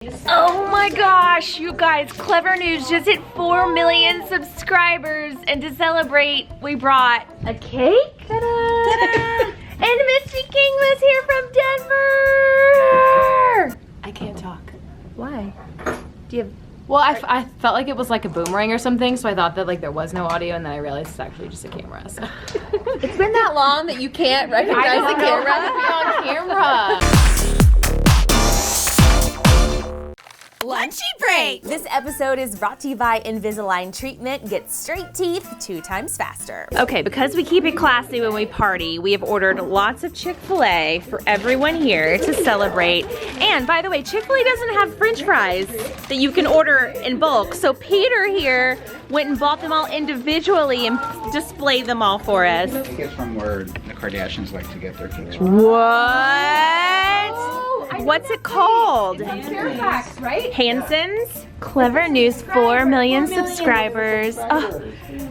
Oh my gosh, you guys, Clevver News just hit 4 million subscribers, and to celebrate, we brought a cake. Ta-da! Ta-da! And Misty King was here from Denver. I can't talk. Why? Do you have... Well, I felt like it was like a boomerang or something, so I thought that like there was no audio, and then I realized it's actually just a camera. So. It's been that long that you can't recognize the camera? On camera. Lunchy break! This episode is brought to you by Invisalign Treatment. Get straight teeth 2 times faster. Okay, because we keep it classy when we party, we have ordered lots of Chick-Fil-A for everyone here to celebrate. And by the way, Chick-Fil-A doesn't have French fries that you can order in bulk. So Peter here went and bought them all individually and displayed them all for us. I think it's from where the Kardashians like to get their cakes. What? What's it called? Fairfax, right? Hanson's. Clevver News, 4 million subscribers. Oh,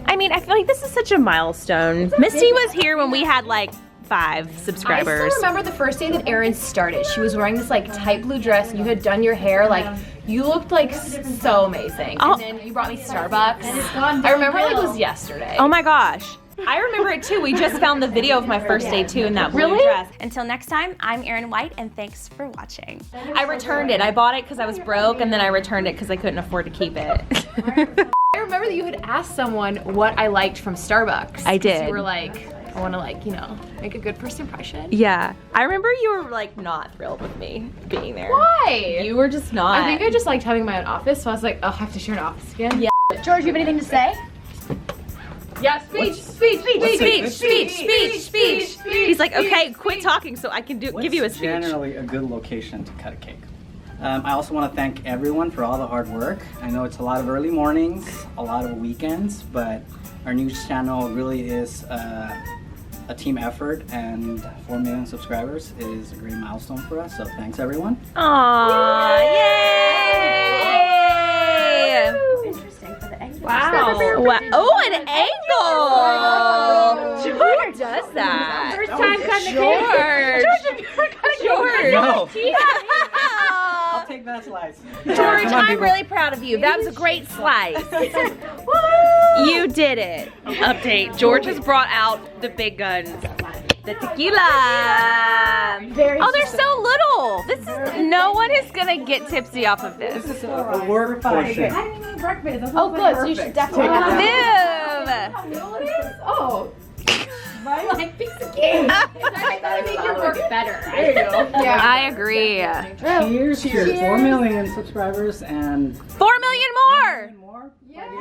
I mean, I feel like this is such a milestone. Misty was here when we had like 5 subscribers. I still remember the first day that Erin started. She was wearing this like tight blue dress, and you had done your hair like. You looked like so amazing. Oh. And then you brought me Starbucks. I remember like it was yesterday. Oh my gosh. I remember it too. We just found the video of my first day too in that blue dress. Until next time, I'm Erin White, and thanks for watching. I returned it. I bought it because I was broke, and then I returned it because I couldn't afford to keep it. I remember that you had asked someone what I liked from Starbucks. I did. You were like, I want to like, you know, make a good first impression. Yeah. I remember you were like not thrilled with me being there. Why? You were just not. I think I just liked having my own office, so I was like, oh, I have to share an office again. Yeah. George, you have anything to say? Yeah, speech. He's like, okay, quit talking so I can give you a speech. Generally a good location to cut a cake. I also want to thank everyone for all the hard work. I know it's a lot of early mornings, a lot of weekends, but our news channel really is a team effort, and 4 million subscribers is a great milestone for us, so thanks everyone. Aww, yay! Interesting for the angle. Wow. Oh, an angle! George does that. First time cutting the George. George. No. I'll take that slice. George, I'm really proud of you. That was a great slice. You did it. Update. George has brought out the big guns. The tequila. Oh, they're so little. This is no one is gonna get tipsy off of this. This is a work portion. I didn't eat breakfast. Oh, good. So you should definitely have that. Move. Oh. Like piece of cake. I thought it'd make your work better. There you go. Yeah. I agree. Cheers. 4 million subscribers and 4 million more. more by the end of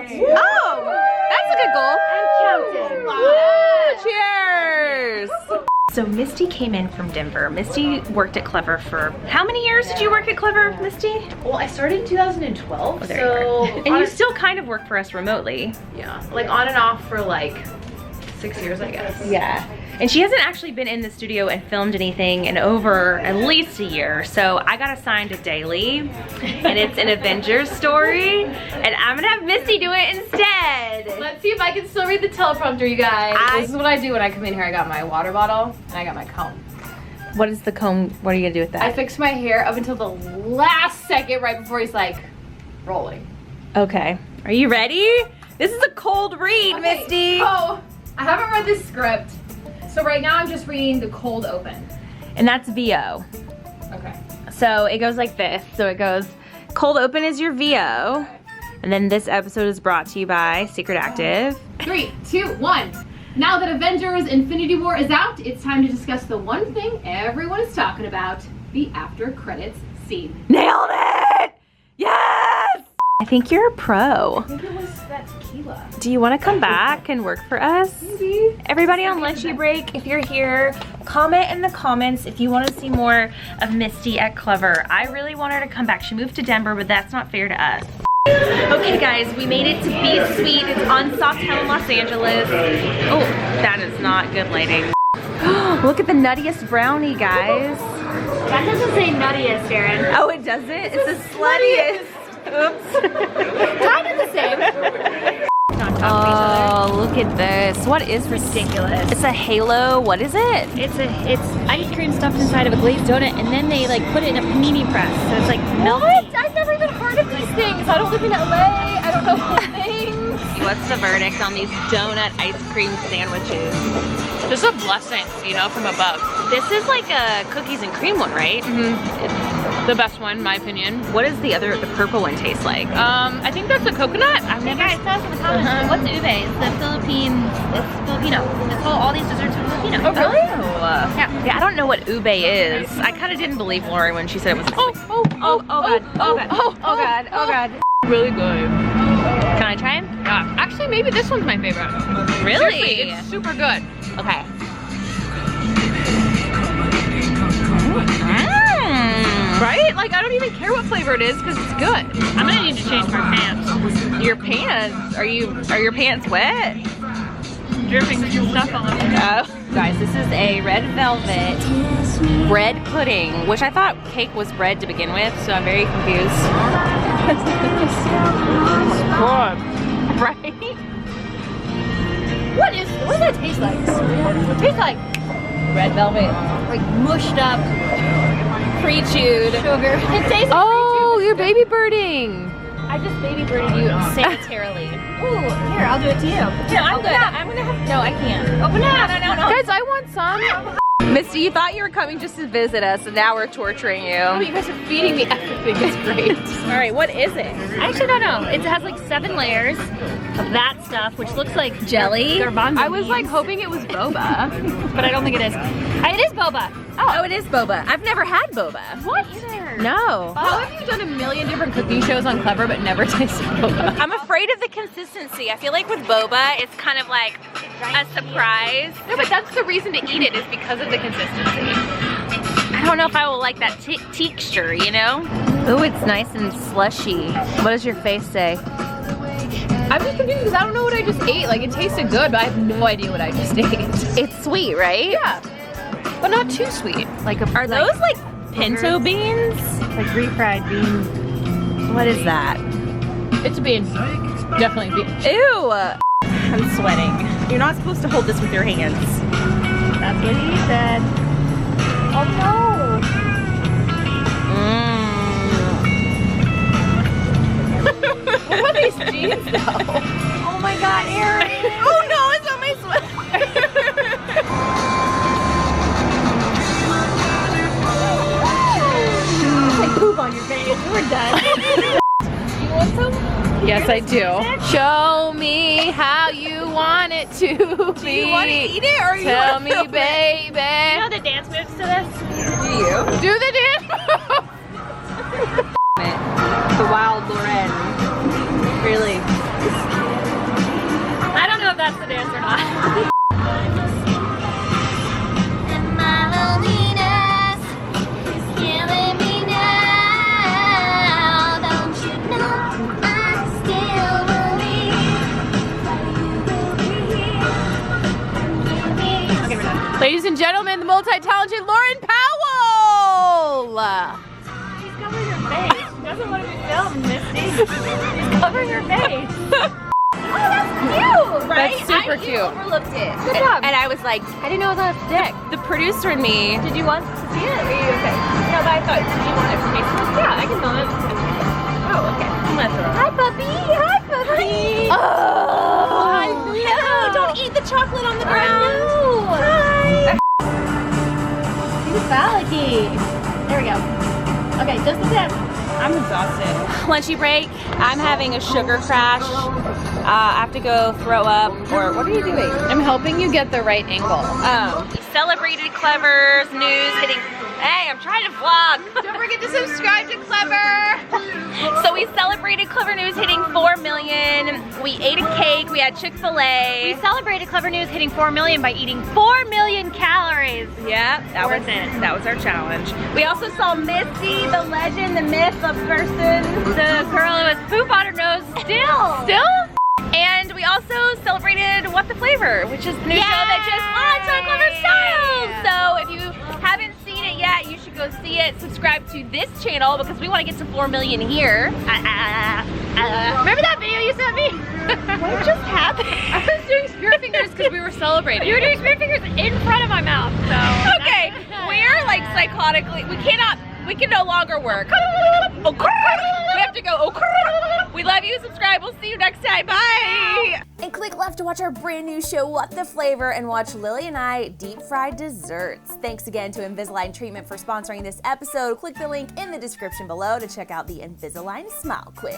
the year. Oh, that's a good goal. And counting. Woo, cheers. So Misty came in from Denver. Misty worked at Clevver for, how many years did you work at Clevver, Misty? Well, I started in 2012, Oh, there you are. And you still kind of work for us remotely. yeah, like on and off for like 6 years, I guess. Yeah. And she hasn't actually been in the studio and filmed anything in over at least a year. So I got assigned a daily, and it's an Avengers story, and I'm gonna have Misty do it instead. Let's see if I can still read the teleprompter, you guys. This is what I do when I come in here. I got my water bottle and I got my comb. What is the comb? What are you gonna do with that? I fixed my hair up until the last second right before he's like, rolling. Okay. Are you ready? This is a cold read, Okay, Misty. Oh, I haven't read this script. So right now I'm just reading the cold open. And that's VO. Okay. So it goes like this. So it goes, cold open is your VO. And then this episode is brought to you by Secret Active. 3, 2, 1. Now that Avengers Infinity War is out, it's time to discuss the one thing everyone is talking about, the after credits scene. Nailed it! Yes! I think you're a pro. I think it was that tequila. Do you want to come back and work for us? Maybe. Everybody on Lunchy break, if you're here, comment in the comments if you want to see more of Misty at Clevver. I really want her to come back. She moved to Denver, but that's not fair to us. Okay guys, we made it to Be Sweet. It's on Sawtell in Los Angeles. Oh, that is not good lighting. Look at the nuttiest brownie, guys. That doesn't say nuttiest, Erin. Oh, it doesn't? It's the sluttiest. Oops. Kind of the same. on top of each other. Oh, look at this. What is this? Ridiculous. It's a halo. What is it? It's ice cream stuffed inside of a glazed donut, and then they like put it in a panini press, so it's like melty. What? I've never even heard of these things. I don't live in LA. I don't know these things. What's the verdict on these donut ice cream sandwiches? This is a blessing, you know, from above. This is like a cookies and cream one, right? Mm-hmm. The best one, in my opinion. What does the purple one taste like? I think that's a coconut. I've never. Guys, tell us in the comments. What's ube? It's the Philippines. It's Filipino. All these desserts are Filipino. Oh, really? Yeah. I don't know what ube is. I kind of didn't believe Lori when she said it was. Oh god. Really good. Can I try it? Yeah. Actually, maybe this one's my favorite. Really? Seriously, it's super good. Okay. Right? Like, I don't even care what flavor it is because it's good. I'm gonna need to change my pants. Your pants? Are your pants wet? Dripping some stuff all over. Oh. Guys, this is a red velvet bread pudding, which I thought cake was bread to begin with, so I'm very confused. Right? What does that taste like? It tastes like Red velvet. like mushed up pre-chewed sugar. It tastes like Oh, you're baby birding. I just baby birded you sanitarily. Ooh, here, I'll do it to you. Here, I'm gonna have. No, I can't. Open up. No. Guys, I want some. Misty, you thought you were coming just to visit us, and now we're torturing Oh, you. you guys are feeding me everything. It's great. All right, what is it? I actually don't know. It has like 7 layers of that stuff, which looks like Jelly? garbanzo I was like beans, hoping it was boba. but I don't think it is. It is boba. Oh, it is boba. I've never had boba. What? No. How have you done a million different cooking shows on Clevver but never tasted boba? I'm afraid of the consistency. I feel like with boba, it's kind of like a surprise. No, but that's the reason to eat it is because of the consistency. I don't know if I will like that texture, you know? Ooh, it's nice and slushy. What does your face say? I'm just confused because I don't know what I just ate. Like, it tasted good, but I have no idea what I just ate. It's sweet, right? Yeah, but not too sweet. Like, are those like pinto beans? Like refried beans. What is that? It's beans. Definitely beans. Ew! I'm sweating. You're not supposed to hold this with your hands. That's what he said. Oh no. What about these jeans though? Oh my god, Erin. Oh no, it's on my sweater. Like poop on your face. We're done. You want some? Yes, I do. Show me how you want it to be. Do you want to eat it or you Tell want me, to film it? baby. You know the dance moves to this? Do the dance. The wild Loren. Really. I don't know if that's the dance or not. Ladies and gentlemen, the multi-talented Lauren Powell! She's covering her face. She doesn't want to be filmed, Misty. She's covering her face. Oh, that's cute, right? That's super cute. Overlooked it. Good job. And I was like, I didn't know it was on a stick. the producer and me. Did you want to see it? Or are you okay? No, but I thought, did you want it for me? Yeah, I can film it. Oh, okay. I'm gonna throw it. Hi, puppy. Hi, puppy. Oh, no, don't eat the chocolate on the ground. Hi. Phallic-y. There we go. Okay, just the tip. I'm exhausted. Lunchy break. I'm having a sugar crash. I have to go throw up. Or what are you doing? I'm helping you get the right angle. Oh. We celebrated Clevver's news hitting. Hey, I'm trying to vlog. Don't forget to subscribe to Clevver. So we celebrated Clevver News hitting 4 million. We ate a cake. We had Chick-Fil-A. We celebrated Clevver News hitting 4 million by eating 4 million calories. Yeah, that was our challenge. We also saw Misty, the legend, the myth, the person, The girl who has poop on her nose still. And we also celebrated What the Flavor, which is the new show that just launched on Clevver Styles. So if you haven't seen it yet, you should go see it. Subscribe to this channel because we want to get to 4 million here. Remember that video you sent me? What just happened? I was doing spirit fingers because we were celebrating. You were doing spirit fingers in front of my mouth, so. Okay, we're like psychotically, we can no longer work. We have to go. We love you, subscribe, we'll see you next time, bye! And click left to watch our brand new show, What the Flavor, and watch Lily and I deep fry desserts. Thanks again to Invisalign Treatment for sponsoring this episode. Click the link in the description below to check out the Invisalign Smile Quiz.